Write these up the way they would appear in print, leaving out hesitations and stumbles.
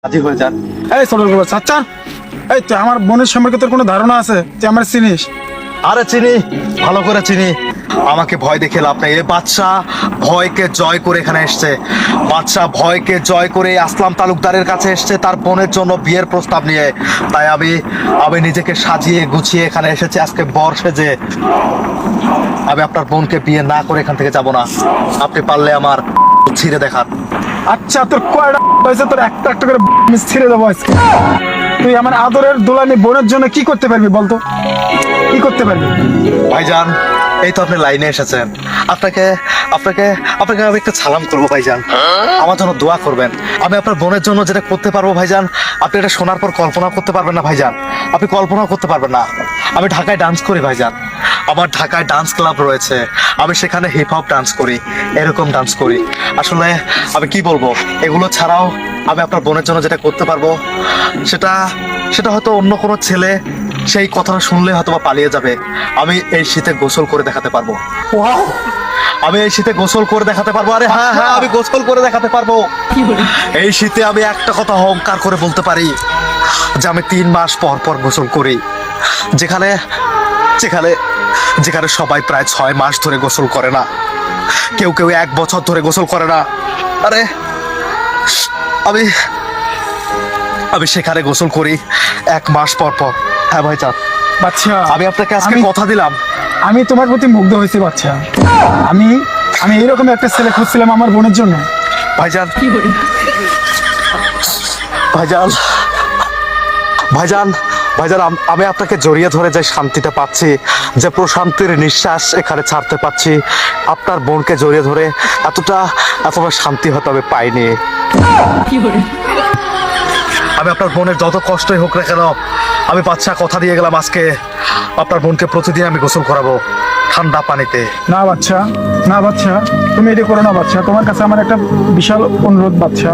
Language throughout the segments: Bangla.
রাজি হয়ে যান। এই সরল বাবা চাচা, এই তুই আমার বোনের সম্পর্কে তোর কোনো ধারণা আছে? তুই আমার চিনিস? আরে চিনি, ভালো করে চিনি। আমাকে ভয় দেখে লাভ নাই। এ বাদশা ভয়কে জয় করে এখানে এসছে। বাদশা ভয়কে জয় করে আসলাম তালুকদারের কাছে এসছে তার বোনের জন্য বিয়ের প্রস্তাব নিয়ে। তাই আমি নিজেকে সাজিয়ে গুছিয়ে এখানে এসেছি আজকে বর সেজে। আমি আপনার বোনকে বিয়ে না করে এখান থেকে যাব না। আপনি পারলে আমার ছিঁড়ে দেখান। আচ্ছা, তোর কয়টা হয়েছে? তোর একটা একটা করে আমি ছিঁড়ে দেবো আজকে। তুই আমার আদরের দোলানি বোনের জন্য কি করতে পারবি বলতো? কি করতে পারবি? ভাইজান, এই তো আপনি লাইনে এসেছেন। আপনাকে আপনাকে আপনাকে আমি একটা সালাম করবো ভাইজান। আমার জন্য দোয়া করবেন। আমি আপনার বোনের জন্য যেটা করতে পারবো ভাইজান, আপনি এটা শোনার পর কল্পনা করতে পারবেন না ভাইজান। আপনি কল্পনাও করতে পারবেন না। আমি ঢাকায় ডান্স করি ভাইজান। আমার ঢাকায় ডান্স ক্লাব রয়েছে। আমি সেখানে হিপ হপ ডান্স করি, এরকম ডান্স করি। আসলে আমি কি বলবো, এগুলো ছাড়াও আমি আপনার বোনের জন্য যেটা করতে পারবো সেটা সেটা হয়তো অন্য কোনো ছেলে সেই কথাটা শুনলে হয়তো বা পালিয়ে যাবে। আমি এই শীতে গোসল করে দেখাতে পারবো। ওয়াও, আমি এই শীতে গোসল করে দেখাতে পারবো। আরে হ্যাঁ হ্যাঁ, আমি গোসল করে দেখাতে পারবো। এই শীতে আমি একটা কথা অহংকার করে বলতে পারি যে আমি 3 মাস পর পর গোসল করি। যেখানে যেখানে যেখানে সবাই প্রায় 6 মাস ধরে গোসল করে না, কেউ কেউ 1 বছর ধরে গোসল করে না। আরে আমি আমি সেখানে গোসল করি 1 মাস পর পর। হ্যাঁ ভাইজান, বাচ্চা, আমি আপনাকে আজকে আমি- কথা দিলাম। আমি তোমার প্রতি মুগ্ধ হয়েছি বাচ্চা। আমি আমি এইরকম একটা ছেলে খুঁজছিলাম আমার বোনের জন্য। ভাইজান, ভাইজান, ভাইজান, ভাইজান, আমি আপনাকে জড়িয়ে ধরে যে শান্তিটা পাচ্ছি, যে প্রশান্তির নিঃশ্বাস এখানে ছাড়তে পাচ্ছি, আপনার বোনকে জড়িয়ে ধরে এতটা শান্তি হয়তো আমি পাইনি। আমি আপনার বোনের যত কষ্টই হোক না কেন, আমি বাচ্চা কথা দিয়ে গেলাম আজকে আপনার বোনকে প্রতিদিন আমি গোসল করাবো ঠান্ডা পানিতে। না বাচ্চা, না বাচ্চা, তুমি এটা করো না বাচ্চা। তোমার কাছে আমার একটা বিশাল অনুরোধ বাচ্চা।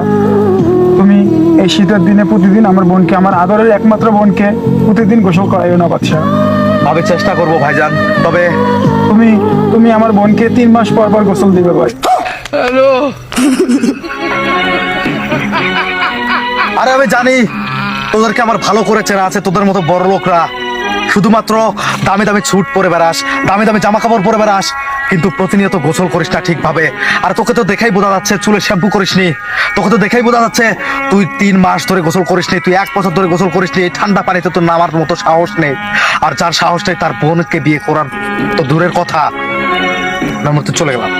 তুমি এই শীতের দিনে প্রতিদিন আমার বোনকে, আমার আদরের একমাত্র বোনকে প্রতিদিন গোসল করাইও না বাচ্চা। আমি চেষ্টা করবো ভাইজান, তবে তুমি তুমি আমার বোনকে 3 মাস পর পর গোসল দিবে ভাই। আরে আমি জানি তোদেরকে আমার ভালো করে চেনা আছে। তোদের মতো বড় লোকরা শুধুমাত্র দামি দামি ছুট পরে বেড়াস, দামি দামি জামা কাপড় পরে বেড়াস, কিন্তু প্রতিনিয়ত গোসল করিস না ঠিকভাবে। আর তোকে তো দেখেই বোঝা যাচ্ছে চুলে শ্যাম্পু করিসনি। তোকে তো দেখেই বোঝা যাচ্ছে তুই 3 মাস ধরে গোসল করিসনি, তুই 1 বছর ধরে গোসল করিসনি। এই ঠান্ডা পানিতে তোর নামার মতো সাহস নেই। আর যার সাহস নেই তার বোনকে বিয়ে করার তো দূরের কথা। আমার তো চলে গেলাম।